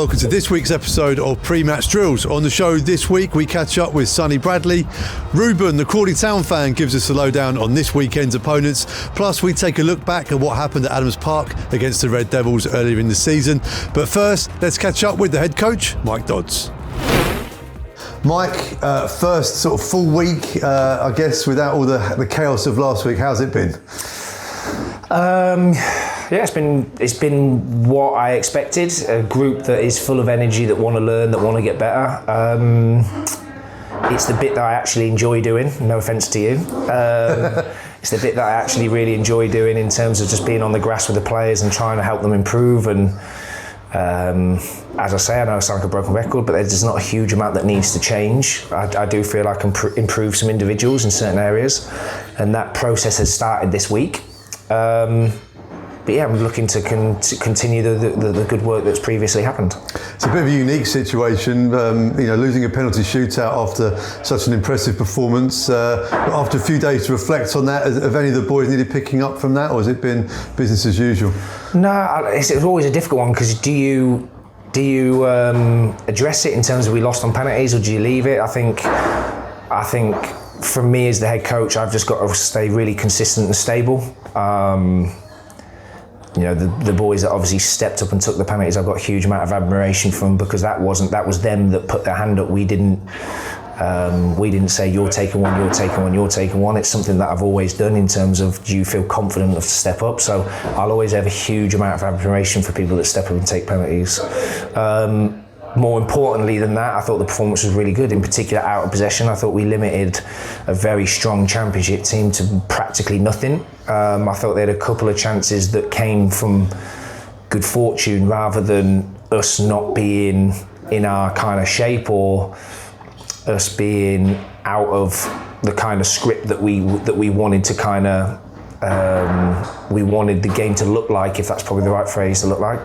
welcome to this week's episode of Pre-Match Drills. On the show this week, we catch up with Sonny Bradley. Ruben, the Crawley Town fan, gives us a lowdown on this weekend's opponents. Plus, we take a look back at what happened at Adams Park against the Red Devils earlier in the season. But first, let's catch up with the head coach, Mike Dodds. Mike, first sort of full week, I guess, without all the chaos of last week. How's it been? Yeah, it's been what I expected. A group that is full of energy, that want to learn, that want to get better. It's the bit that I actually enjoy doing. No offence to you. It's the bit that I actually really enjoy doing in terms of just being on the grass with the players and trying to help them improve. And as I say, I know I sound like a broken record, but there's not a huge amount that needs to change. I do feel I can improve some individuals in certain areas, and that process has started this week. But yeah, I'm looking to continue the good work that's previously happened. It's a bit of a unique situation, losing a penalty shootout after such an impressive performance. After a few days to reflect on that, have any of the boys needed picking up from that, or has it been business as usual? No, it's always a difficult one, because do you address it in terms of we lost on penalties, or do you leave it? I think for me as the head coach, I've just got to stay really consistent and stable. The boys that obviously stepped up and took the penalties, I've got a huge amount of admiration from, because that was them that put their hand up. We didn't say you're taking one, you're taking one, you're taking one. It's something that I've always done in terms of, do you feel confident enough to step up? So I'll always have a huge amount of admiration for people that step up and take penalties. More importantly than that, I thought the performance was really good, in particular out of possession. I thought we limited a very strong championship team to practically nothing. I thought they had a couple of chances that came from good fortune rather than us not being in our kind of shape, or us being out of the kind of script that we wanted to kind of we wanted the game to look like, if that's probably the right phrase to look like,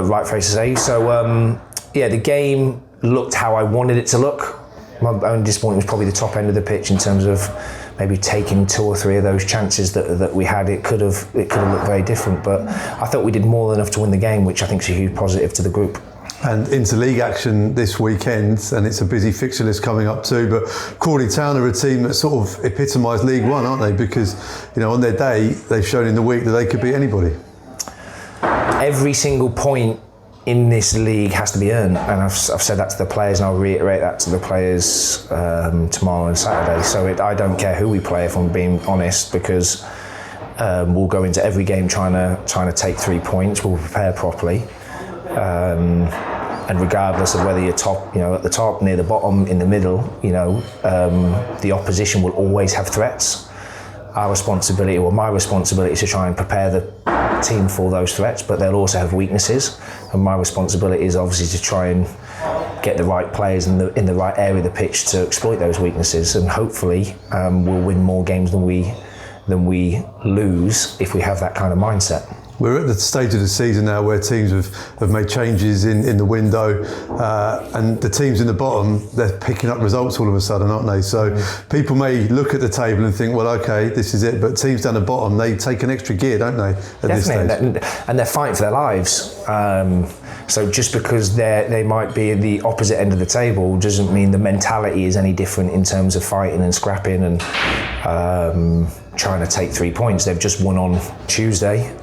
right phrase to say. So the game looked how I wanted it to look. My only disappointment was probably the top end of the pitch in terms of maybe taking 2 or 3 of those chances that we had. It could have looked very different, but I thought we did more than enough to win the game, which I think is a huge positive to the group. And into league action this weekend, and it's a busy fixture list coming up too, but Crawley Town are a team that sort of epitomise League One, aren't they? Because, on their day, they've shown in the week that they could beat anybody. Every single point in this league has to be earned, and I've said that to the players, and I'll reiterate that to the players tomorrow and Saturday. So I don't care who we play, if I'm being honest, because we'll go into every game trying to take 3 points. We'll prepare properly. And regardless of whether you're top, at the top, near the bottom, in the middle, the opposition will always have threats. My responsibility is to try and prepare the team for those threats, but they'll also have weaknesses, and my responsibility is obviously to try and get the right players in the right area of the pitch to exploit those weaknesses, and hopefully we'll win more games than we lose if we have that kind of mindset. We're at the stage of the season now where teams have made changes in the window, and the teams in the bottom, they're picking up results all of a sudden, aren't they? So people may look at the table and think, well, okay, this is it, but teams down the bottom, they take an extra gear, don't they, at this stage? And they're fighting for their lives. So just because they might be at the opposite end of the table doesn't mean the mentality is any different in terms of fighting and scrapping and trying to take 3 points. They've just won on Tuesday.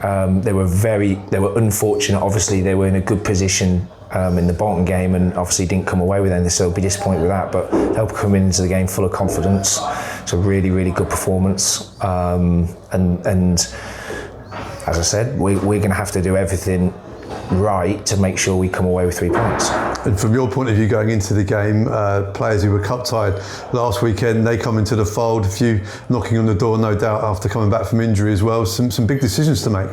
They were unfortunate. Obviously, they were in a good position in the Bolton game, and obviously didn't come away with anything, so I'll be disappointed with that. But they'll come into the game full of confidence. It's a really, really good performance. And as I said, we're going to have to do everything right to make sure we come away with 3 points. And from your point of view going into the game, players who were cup tied last weekend, they come into the fold, a few knocking on the door, no doubt, after coming back from injury as well. Some big decisions to make.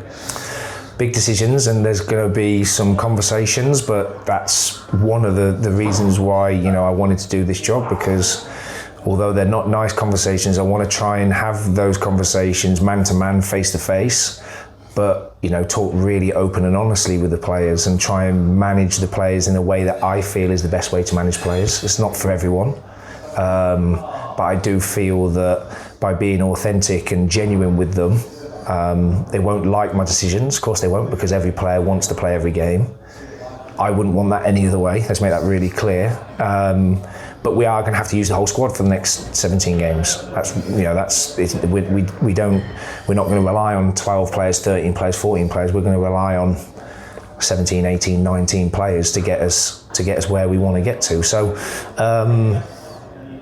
Big decisions, and there's going to be some conversations, but that's one of the reasons why I wanted to do this job, because although they're not nice conversations, I want to try and have those conversations man to man, face to face, but talk really open and honestly with the players and try and manage the players in a way that I feel is the best way to manage players. It's not for everyone, but I do feel that by being authentic and genuine with them, they won't like my decisions. Of course they won't, because every player wants to play every game. I wouldn't want that any other way. Let's make that really clear. But we are going to have to use the whole squad for the next 17 games. We're not going to rely on 12 players, 13 players, 14 players. We're going to rely on 17, 18, 19 players to get us where we want to get to. So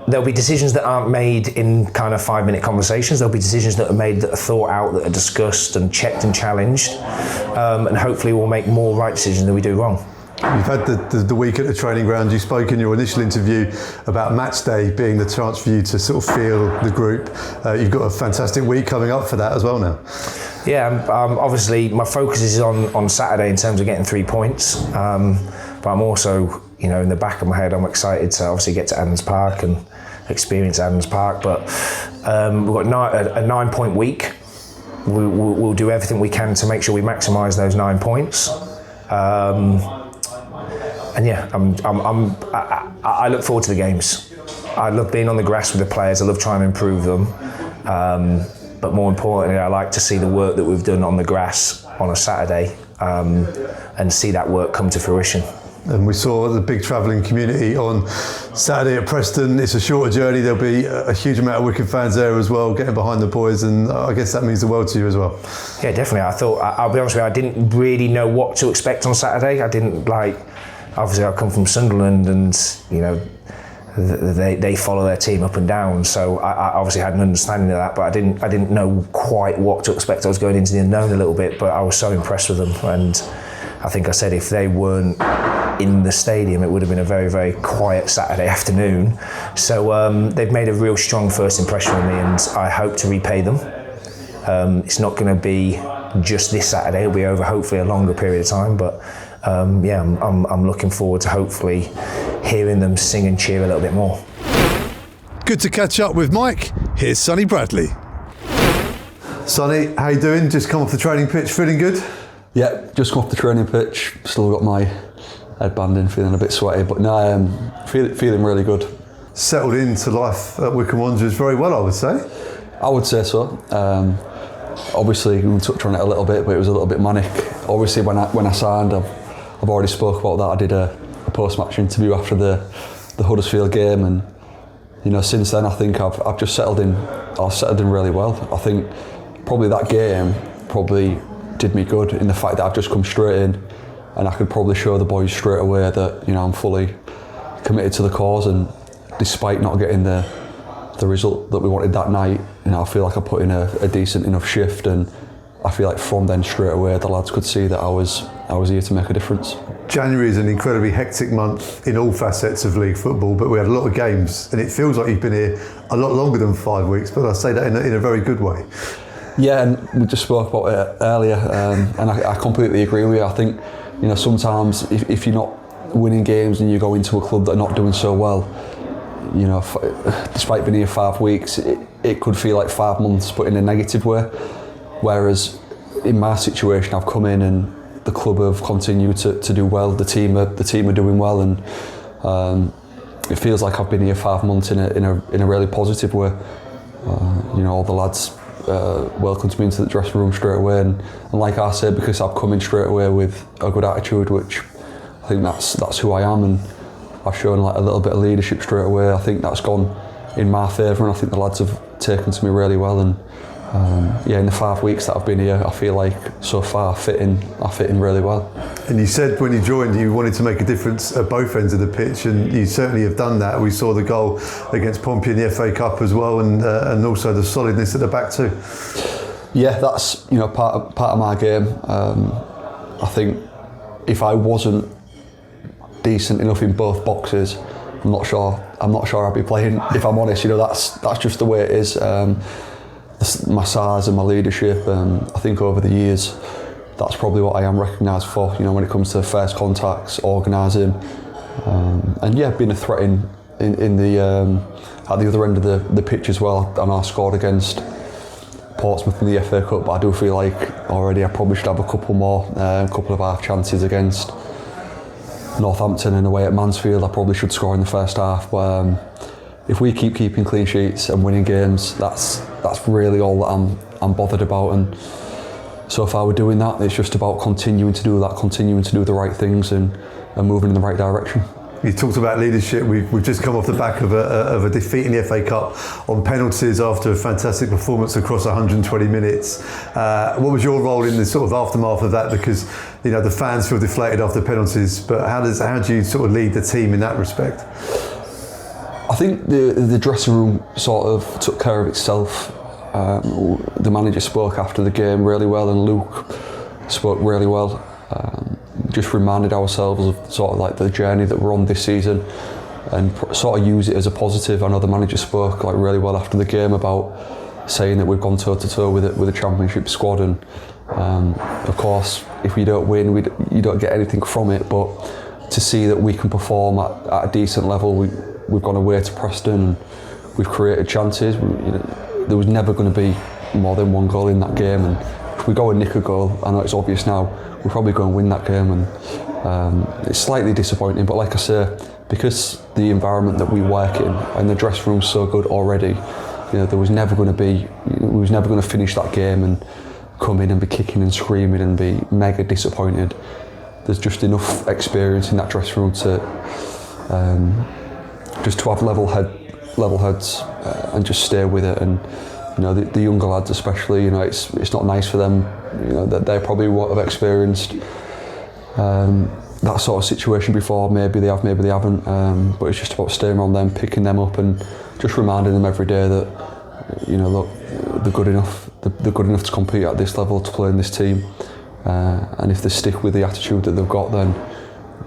there'll be decisions that aren't made in kind of 5-minute conversations. There'll be decisions that are made, that are thought out, that are discussed and checked and challenged. And hopefully we'll make more right decisions than we do wrong. You've had the week at the training ground. You spoke in your initial interview about match day being the chance for you to sort of feel the group. You've got a fantastic week coming up for that as well now. Yeah, obviously my focus is on Saturday in terms of getting 3 points. But I'm also, in the back of my head, I'm excited to obviously get to Adams Park and experience Adams Park. But we've got a 9-point week. We'll do everything we can to make sure we maximise those 9 points. And yeah, I look forward to the games. I love being on the grass with the players. I love trying to improve them. But more importantly, I like to see the work that we've done on the grass on a Saturday and see that work come to fruition. And we saw the big travelling community on Saturday at Preston. It's a shorter journey. There'll be a huge amount of Wycombe fans there as well, getting behind the boys, and I guess that means the world to you as well. Yeah, definitely. I'll be honest with you, I didn't really know what to expect on Saturday. Obviously I come from Sunderland and, they follow their team up and down. So I obviously had an understanding of that, but I didn't know quite what to expect. I was going into the unknown a little bit, but I was so impressed with them. And I think I said if they weren't in the stadium, it would have been a very, very quiet Saturday afternoon. So they've made a real strong first impression on me, and I hope to repay them. It's not going to be just this Saturday. It'll be over hopefully a longer period of time, but I'm looking forward to hopefully hearing them sing and cheer a little bit more. Good to catch up with Mike. Here's Sonny Bradley. Sonny, how you doing? Just come off the training pitch, feeling good? Yeah, just come off the training pitch. Still got my headband in, feeling a bit sweaty, but no, feeling really good. Settled into life at Wycombe Wanderers very well, I would say. I would say so. Obviously, we touched on it a little bit, but it was a little bit manic. Obviously, when I signed, I've already spoke about that. I did a post-match interview after the Huddersfield game, and since then I think I've just settled in. I've settled in really well. I think probably that game probably did me good in the fact that I've just come straight in, and I could probably show the boys straight away that I'm fully committed to the cause. And despite not getting the result that we wanted that night, I feel like I put in a decent enough shift, and I feel like from then straight away the lads could see that I was here to make a difference. January is an incredibly hectic month in all facets of league football, but we had a lot of games, and it feels like you've been here a lot longer than 5 weeks, but I say that in a very good way. Yeah, and we just spoke about it earlier, and I completely agree with you. I think sometimes if you're not winning games and you go into a club that are not doing so well, despite being here 5 weeks, it could feel like 5 months, but in a negative way. Whereas in my situation, I've come in and the club have continued to do well. The team are doing well, and it feels like I've been here 5 months in a really positive way. All the lads welcomed me into the dressing room straight away, and like I said, because I've come in straight away with a good attitude, which I think that's who I am, and I've shown like a little bit of leadership straight away. I think that's gone in my favour, and I think the lads have taken to me really well. And in the 5 weeks that I've been here, I feel like so far I fit in really well. And you said when you joined you wanted to make a difference at both ends of the pitch, and you certainly have done that. We saw the goal against Pompey in the FA Cup as well, and also the solidness at the back too. Yeah, that's part of my game. I think if I wasn't decent enough in both boxes, I'm not sure I'd be playing. If I'm honest, that's just the way it is. My size and my leadership, I think over the years, that's probably what I am recognised for. When it comes to first contacts, organising, and being a threat in the at the other end of the pitch as well. I know I scored against Portsmouth in the FA Cup, but I do feel like already I probably should have a couple of half chances against Northampton and away at Mansfield. I probably should score in the first half, but if we keep keeping clean sheets and winning games, that's really all that I'm bothered about. And so far we're doing that. It's just about continuing to do that, continuing to do the right things, and moving in the right direction. You talked about leadership. We've just come off the back of a defeat in the FA Cup on penalties after a fantastic performance across 120 minutes. What was your role in the sort of aftermath of that? Because the fans feel deflated after penalties, but how do you sort of lead the team in that respect? I think the dressing room sort of took care of itself. The manager spoke after the game really well, and Luke spoke really well. Just reminded ourselves of sort of like the journey that we're on this season, and sort of use it as a positive. I know the manager spoke like really well after the game about saying that we've gone toe to toe with a championship squad, and of course if we don't win, you don't get anything from it. But to see that we can perform at a decent level, we've gone away to Preston and we've created chances. There was never going to be more than one goal in that game, and if we go and nick a goal, I know it's obvious now, we're probably going to win that game, and it's slightly disappointing. But like I say, because the environment that we work in and the dressing room's so good already, there was never going to be, we was never going to finish that game and come in and be kicking and screaming and be mega disappointed. There's just enough experience in that dressing room to just to have level heads and just stay with it. And the younger lads especially, it's not nice for them, that they probably won't have experienced that sort of situation before. Maybe they have, maybe they haven't, but it's just about staying on them, picking them up and just reminding them every day that look, they're good enough to compete at this level, to play in this team, and if they stick with the attitude that they've got, then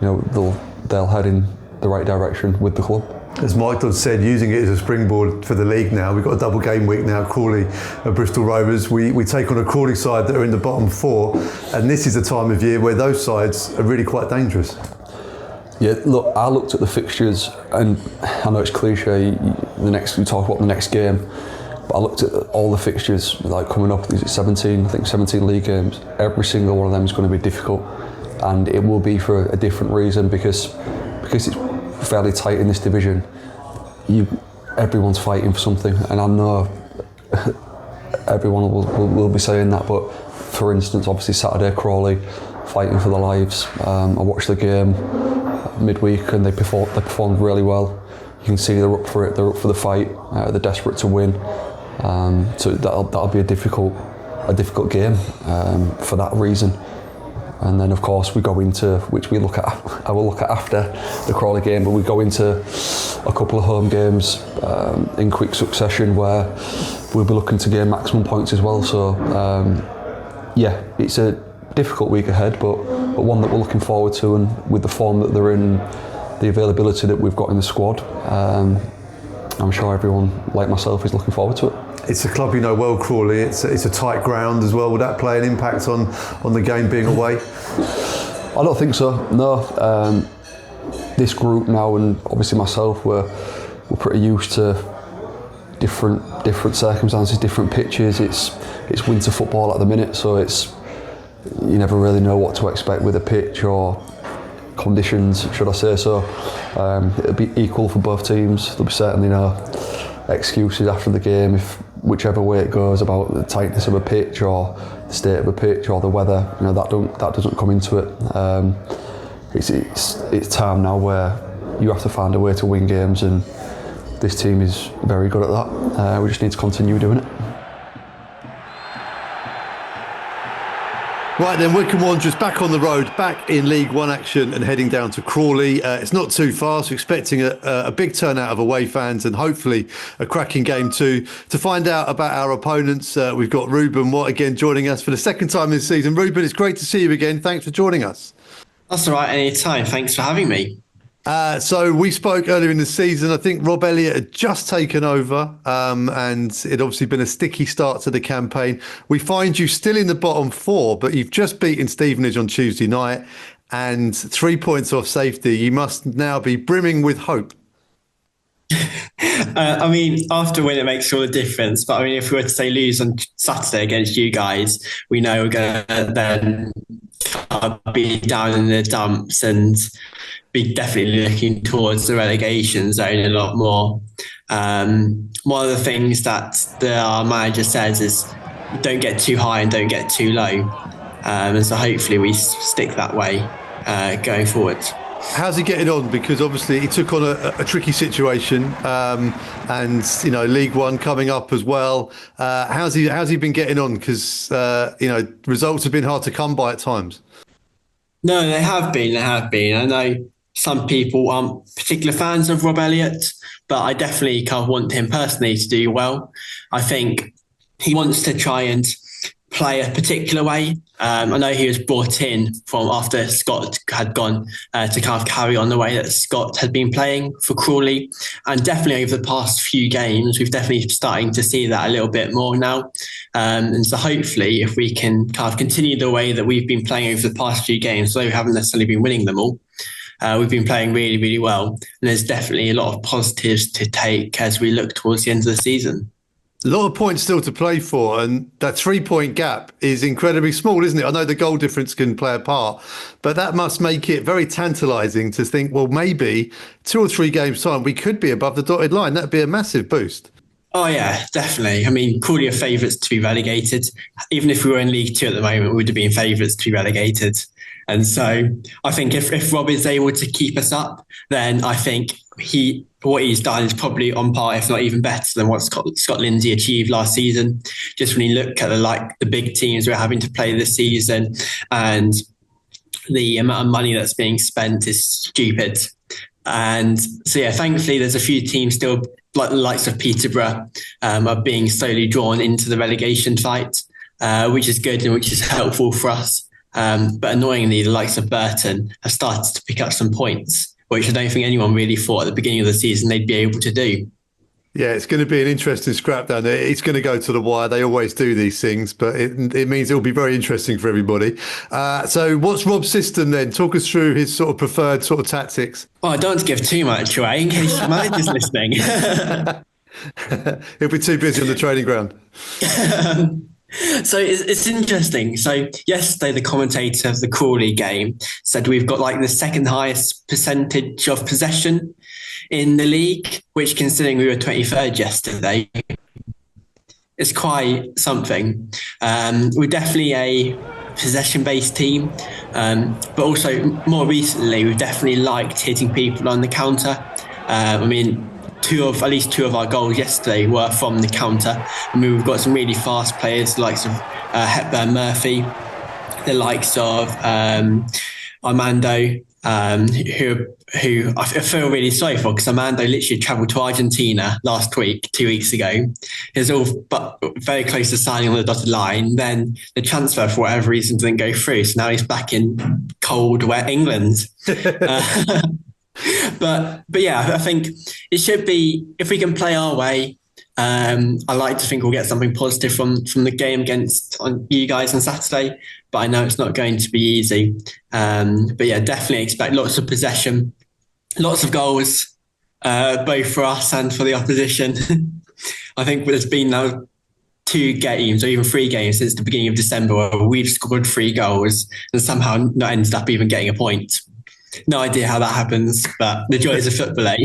they'll head in the right direction with the club. As Mike Dodds said, using it as a springboard for the league now. We've got a double game week now, Crawley and Bristol Rovers. We take on a Crawley side that are in the bottom four, and this is a time of year where those sides are really quite dangerous. Yeah, look, I looked at the fixtures, and I know it's cliche, we talk about the next game, but I looked at all the fixtures like coming up, is it 17 league games. Every single one of them is going to be difficult, and it will be for a different reason, because it's fairly tight in this division. Everyone's fighting for something, and I know everyone will be saying that, but for instance, obviously Saturday, Crawley fighting for their lives. I watched the game midweek and they performed really well. You can see they're up for it, they're up for the fight, they're desperate to win. So that'll be a difficult game for that reason. And then of course we go into, which I will look at after the Crawley game, but we go into a couple of home games in quick succession where we'll be looking to gain maximum points as well. So yeah, it's a difficult week ahead, but one that we're looking forward to, and with the form that they're in, the availability that we've got in the squad, I'm sure everyone like myself is looking forward to it. It's a club you know well, Crawley. It's a tight ground as well. Would that play an impact on the game being away? I don't think so, no. This group now, and obviously myself, we're pretty used to different circumstances, different pitches. It's winter football at the minute, so you never really know what to expect with a pitch or conditions, should I say. So it'll be equal for both teams. There'll be certainly no excuses after the game if whichever way it goes about the tightness of a pitch or the state of a pitch or the weather. That doesn't come into it. It's time now where you have to find a way to win games, and this team is very good at that. We just need to continue doing it. Right then, Wycombe Wanderers back on the road, back in League One action and heading down to Crawley. It's not too far, so expecting a big turnout of away fans and hopefully a cracking game too. To find out about our opponents, we've got Ruben Watt again joining us for the second time this season. Ruben, it's great to see you again. Thanks for joining us. That's all right, anytime. Thanks for having me. So we spoke earlier in the season. I think Rob Elliott had just taken over, and it'd obviously been a sticky start to the campaign. We find you still in the bottom four, but you've just beaten Stevenage on Tuesday night and 3 points off safety. You must now be brimming with hope. I mean, after a win, it makes all the difference. But I mean, if we were to say lose on Saturday against you guys, we know we're going to then be down in the dumps and be definitely looking towards the relegation zone a lot more. One of the things that our manager says is don't get too high and don't get too low. And so hopefully we stick that way going forward. How's he getting on? Because obviously he took on a tricky situation, and League One coming up as well. How's he been getting on? Because results have been hard to come by at times. No, they have been. I know some people aren't particular fans of Rob Elliott, but I definitely kind of want him personally to do well. I think he wants to try and play a particular way. I know he was brought in from after Scott had gone to kind of carry on the way that Scott had been playing for Crawley. And definitely over the past few games, we've definitely starting to see that a little bit more now. And so hopefully if we can kind of continue the way that we've been playing over the past few games, though we haven't necessarily been winning them all, we've been playing really, really well. And there's definitely a lot of positives to take as we look towards the end of the season. A lot of points still to play for, and that 3-point gap is incredibly small, isn't it? I know the goal difference can play a part, but that must make it very tantalising to think, well, maybe 2 or 3 games' time, we could be above the dotted line. That'd be a massive boost. Oh, yeah, definitely. I mean, Crawley are favourites to be relegated. Even if we were in League Two at the moment, we would have been favourites to be relegated. And so I think if Rob is able to keep us up, then I think what he's done is probably on par, if not even better than what Scott Lindsay achieved last season. Just when you look at the big teams we're having to play this season, and the amount of money that's being spent is stupid. And so, yeah, thankfully there's a few teams still, like the likes of Peterborough, are being slowly drawn into the relegation fight, which is good and which is helpful for us. But annoyingly, the likes of Burton have started to pick up some points, which I don't think anyone really thought at the beginning of the season they'd be able to do. Yeah, it's going to be an interesting scrap down there. It's going to go to the wire. They always do these things, but it means it'll be very interesting for everybody. So what's Rob's system then? Talk us through his sort of preferred sort of tactics. Well, I don't want to give too much away in case your manager's listening. He'll be too busy on the training ground. So it's interesting. So yesterday, the commentator of the Crawley game said we've got like the second highest percentage of possession in the league, which, considering we were 23rd yesterday, is quite something. We're definitely a possession-based team, but also more recently, we've definitely liked hitting people on the counter. I mean, at least two of our goals yesterday were from the counter. I mean, we've got some really fast players, the likes of Hepburn Murphy, the likes of Armando, who I feel really sorry for, because Armando literally travelled to Argentina 2 weeks ago. He was all but very close to signing on the dotted line. Then the transfer, for whatever reason, didn't go through. So now he's back in cold, wet England. But yeah, I think it should be, if we can play our way, I like to think we'll get something positive from the game against you guys on Saturday, but I know it's not going to be easy. But yeah, definitely expect lots of possession, lots of goals, both for us and for the opposition. I think there's been now 2 games or even 3 games since the beginning of December where we've scored 3 goals and somehow not ended up even getting a point. No idea how that happens, but the joys of football, eh?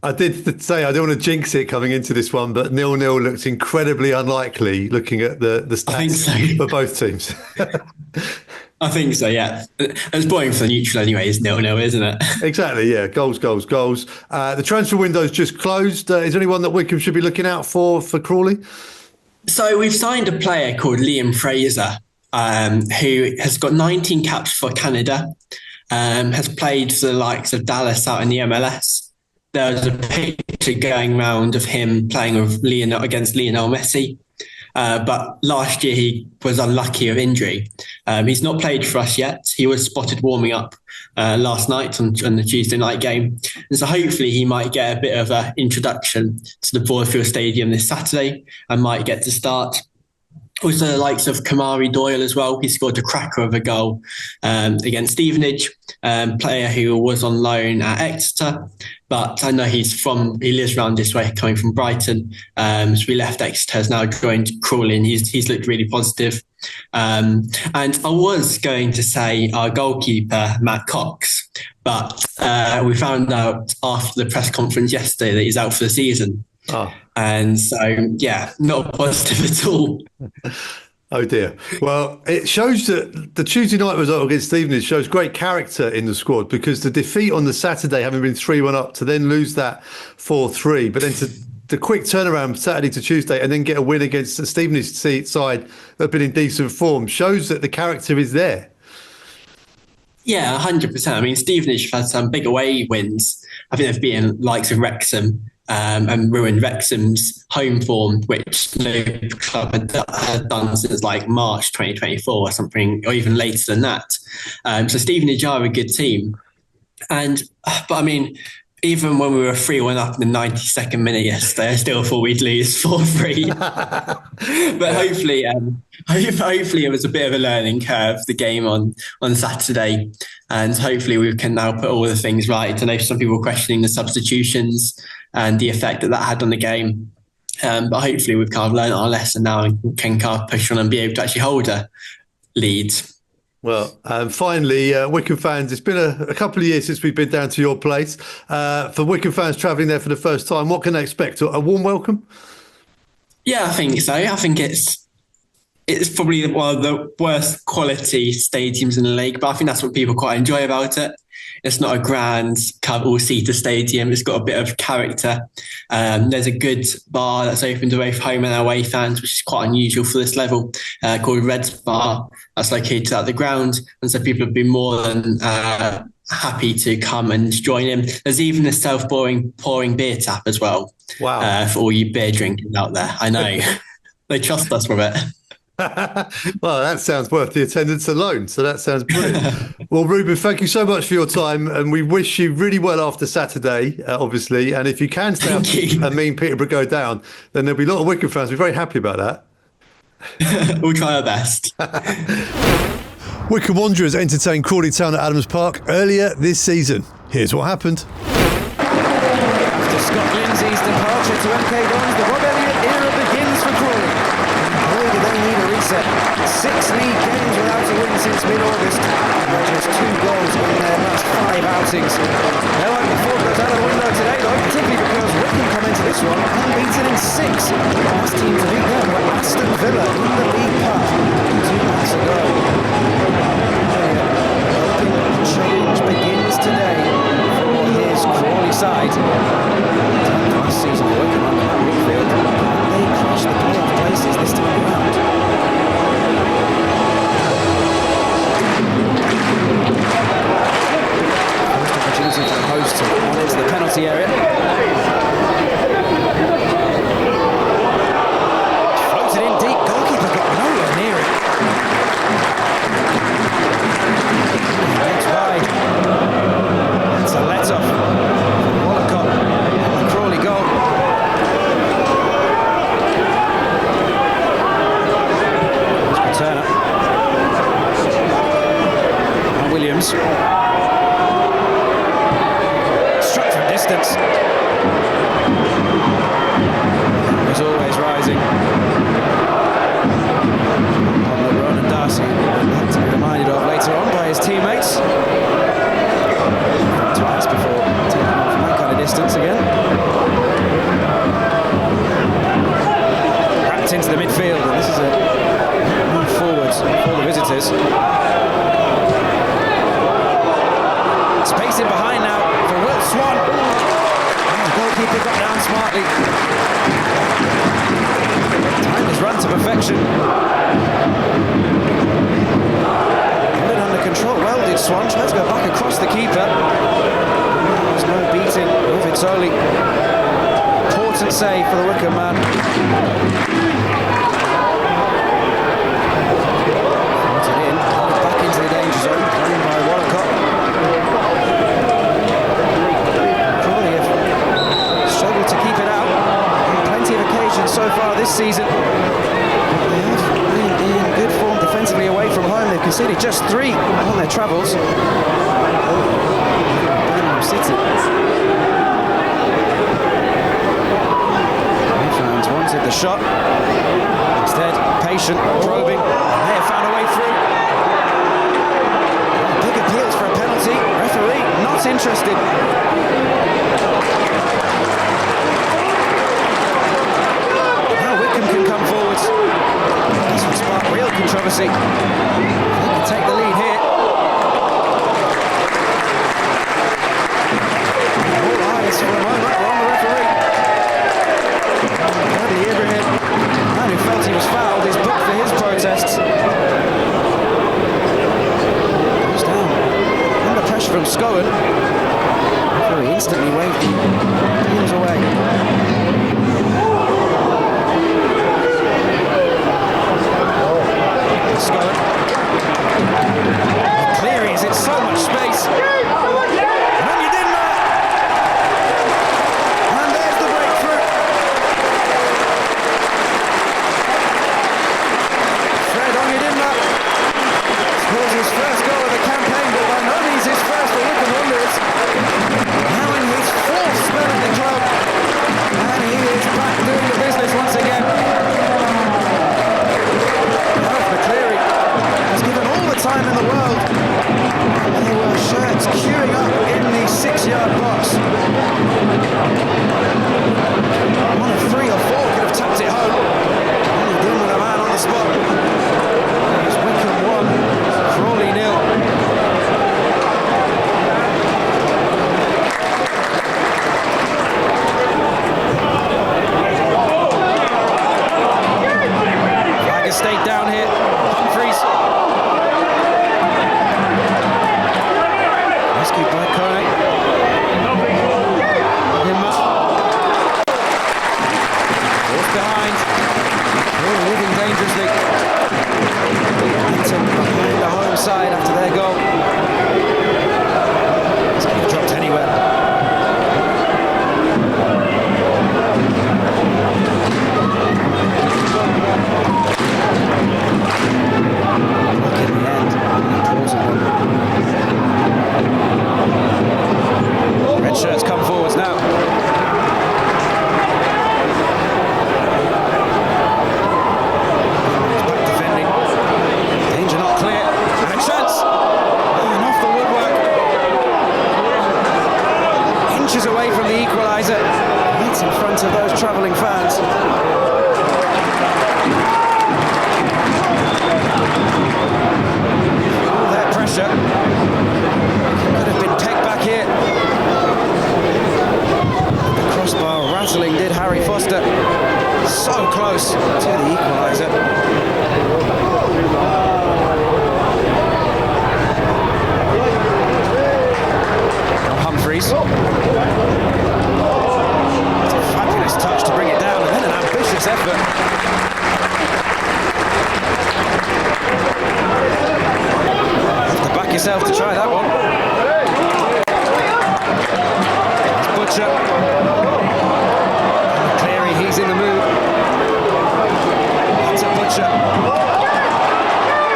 I did say I don't want to jinx it coming into this one, but 0-0 looks incredibly unlikely looking at the stats for both teams. I think so, yeah. It's boring for the neutral anyways, 0-0, isn't it? Exactly, yeah. Goals. The transfer window's just closed. Is there anyone that Wycombe should be looking out for Crawley? So we've signed a player called Liam Fraser, who has got 19 caps for Canada. Has played for the likes of Dallas out in the MLS. There was a picture going around of him playing against Lionel Messi. But last year he was unlucky of injury. He's not played for us yet. He was spotted warming up last night on the Tuesday night game. And so hopefully he might get a bit of an introduction to the Broadfield Stadium this Saturday and might get to start. Also, the likes of Kamari Doyle as well. He scored a cracker of a goal against Stevenage, player who was on loan at Exeter. But I know he lives around this way, coming from Brighton. So we left Exeter, has now joined Crawley, and he's looked really positive. And I was going to say our goalkeeper, Matt Cox, but we found out after the press conference yesterday that he's out for the season. Oh. And so, yeah, not positive at all. Oh dear. Well, it shows that the Tuesday night result against Stevenage shows great character in the squad, because the defeat on the Saturday, having been 3-1 up, to then lose that 4-3, but then to the quick turnaround Saturday to Tuesday and then get a win against the Stevenage side that have been in decent form, shows that the character is there. Yeah, 100%. I mean, Stevenage have had some big away wins. I think they've beaten likes of Wrexham and ruined Wrexham's home form, which no club had done since like March 2024 or something, or even later than that. So Stevenage are a good team. But I mean, even when we were 3-1 up in the 92nd minute yesterday, I still thought we'd lose 4-3. But hopefully it was a bit of a learning curve, the game on Saturday. And hopefully we can now put all the things right. I know some people were questioning the substitutions and the effect that had on the game. But hopefully we've kind of learned our lesson now and can kind of push on and be able to actually hold a lead. Well, finally, Wycombe fans, it's been a couple of years since we've been down to your place. For Wycombe fans travelling there for the first time, what can they expect? A warm welcome? Yeah, I think so. I think it's probably one of the worst quality stadiums in the league, but I think that's what people quite enjoy about it. It's not a grand all-seater stadium. It's got a bit of character. There's a good bar that's opened away for home and away fans, which is quite unusual for this level, called Red's Bar. That's located at the ground. And so people have been more than happy to come and join in. There's even a self-pouring beer tap as well. Wow. For all you beer drinkers out there. I know. They trust us with it. Well, that sounds worth the attendance alone. So that sounds brilliant. Well, Ruben, thank you so much for your time, and we wish you really well after Saturday, obviously. And if you can stay up and mean Peterborough go down, then there'll be a lot of Wycombe fans. We're very happy about that. We'll try our best. Wycombe Wanderers entertained Crawley Town at Adams Park earlier this season. Here's what happened. After Scott Lindsay's departure to MK Dons, the Rob Elliott era begins for Crawley. Boy, do they need a reset. 6 league games without a win since mid-August. And just 2 goals in their last 5 outings. They're like the fork goes out of the window today, though, particularly because Wycombe come into this one unbeaten in 6. The last team to beat them were Aston Villa in the League Cup 2 months ago. Change begins today for his Crawley side. Last season, Wycombe under Matt Whitfield, they crashed the playoff places this time around. First opportunity for the hosts to run into the penalty area. Floated in deep, goalkeeper got nowhere near it. It's wide. It's a let-off from Wycombe and the Crawley goal. Here's Paterna. And Williams. Struck from distance. As always rising. On the run, and Darcy had to be reminded of later on by his teammates. Twice before taking off from that kind of distance again. Wrapped into the midfield, and this is a move forwards for the visitors. Space in behind now for Will Swan. And the goalkeeper got down smartly. Time has run to perfection. Got it under control. Well did Swan. Tried to go back across the keeper. There's no beating of Vitoli. Important save for the Wycombe man. Put it in. Back into the danger zone. Running by Walcott. Crawley have struggled to keep it out on plenty of occasions so far this season. They have been in good form defensively away from home. They've conceded just 3 on their travels. Birmingham City. Fans wanted the shot. Instead, patient, probing, and they have found a way through. Big appeals for a penalty. Referee not interested. Now Wycombe can come forwards. This will spark real Chelsea. They can take the lead here. All eyes for a moment are on the referee. Bradley Ibrahim, the man who felt he was fouled, is booked for his protests. Goes down. Under pressure from Scowen. Referee instantly waved the heels away. Scowen. Cleary is in so much space. And you didn't know. And there's the breakthrough. Fred Onyedinma scores his first goal of the campaign, but by no means his first for Wycombe Wanderers. Now in his fourth spell at the club. And he is back doing the business once again. Cleary was given all the time in the world, and there were shirts queuing up in the 6-yard box. One of 3 or 4 could have tapped it home. Only done with a man on the spot. It was Wycombe 1, Crawley 0. Stayed down here. Humphreys. Rescued by Kone. Himma. Forced behind. Oh, living dangerously. Momentum behind the home side after their goal. It's going to be dropped anywhere. Look in the end, red shirts come forwards now. Back defending. Danger not clear. And a chance. And off the woodwork. Inches away from the equaliser. Right in front of those travelling fans. Could have been pegged back here. The crossbar rattling did Harry Foster. So close to the equaliser. Humphreys. It's a fabulous touch to bring it down, and then an ambitious effort. Back yourself to try that one. It's Butcher. Cleary, he's in the mood. That's a Butcher.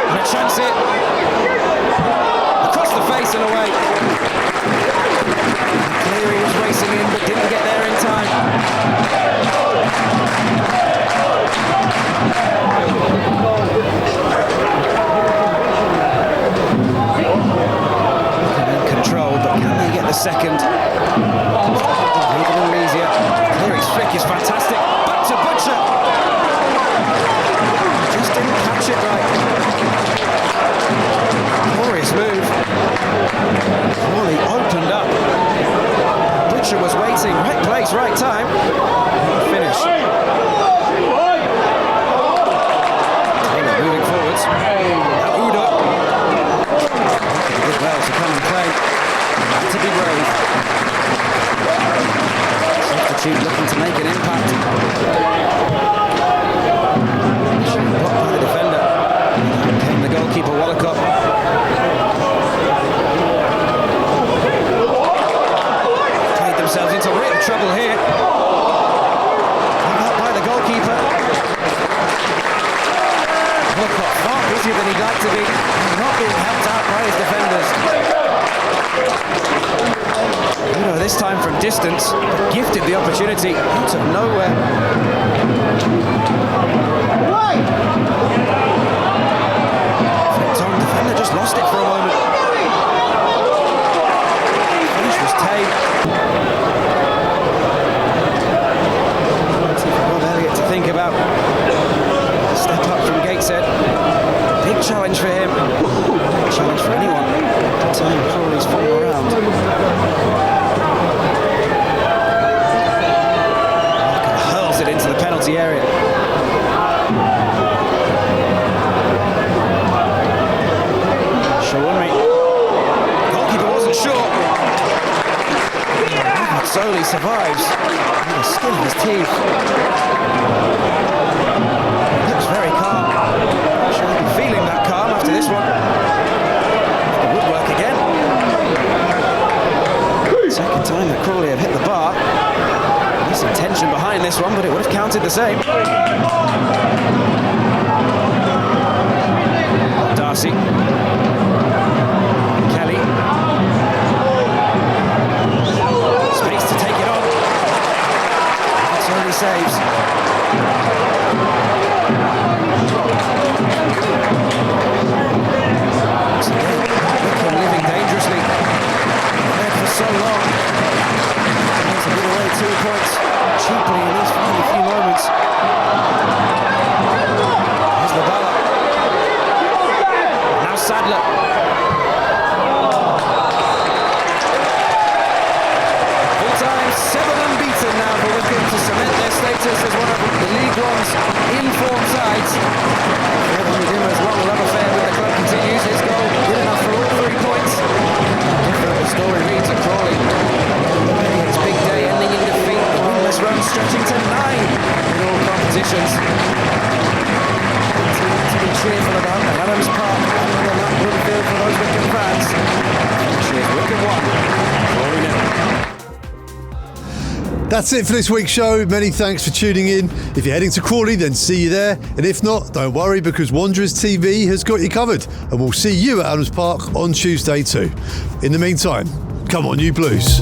And a chance it. Across the face and away. Cleary was racing in but didn't get there in time. Control, but can they get the second? Even easier. Cleary's flick is fantastic. Back to Butcher. Just didn't catch it right. Glorious move. Crawley opened up. Butcher was waiting. Right place, right time. Finish. Taylor moving forwards. Now Udo. He did well to come and play. Had to be brave. Substitute looking to make an impact. Blocked by the defender. Came the goalkeeper, Wallacott. Played themselves into real trouble here. Hung up by the goalkeeper. Wallacott far busier than he'd like to be. Not being helped out by his defenders. Udo this time from distance, gifted the opportunity out of nowhere. Tom, defender just lost it for a moment. Finish was tame. Rob Elliott to think about. Step up from Gateshead. Big survives. And the skin of his teeth. Looks very calm. Sure he'll be feeling that calm after this one. The woodwork again. Second time that Crawley have hit the bar. There's some tension behind this one, but it would have counted the same. Darcy. Kelly. Space to take it on. That's only saves. Once again, Wycombe living dangerously. Led for so long. He's a bit away, 2 points. Cheaply in these final few moments. Here's the ball. Now Sadler. Full time, 7 unbeaten now for Wycombe to cement their status as one of the League One's in-form sides. Kevin Medina's long love affair with the club continues. His goal good enough for all 3 points. Different the story reads at Crawley. It's big day ending in defeat. The winless run stretching to 9 in all competitions. To be cheerful about at Adams Park and on that Bloomfield for those Wycombe fans. Cheers, Wycombe 1, Crawley 0. That's it for this week's show. Many thanks for tuning in. If you're heading to Crawley, then see you there. And if not, don't worry, because Wanderers TV has got you covered. And we'll see you at Adams Park on Tuesday too. In the meantime, come on you Blues.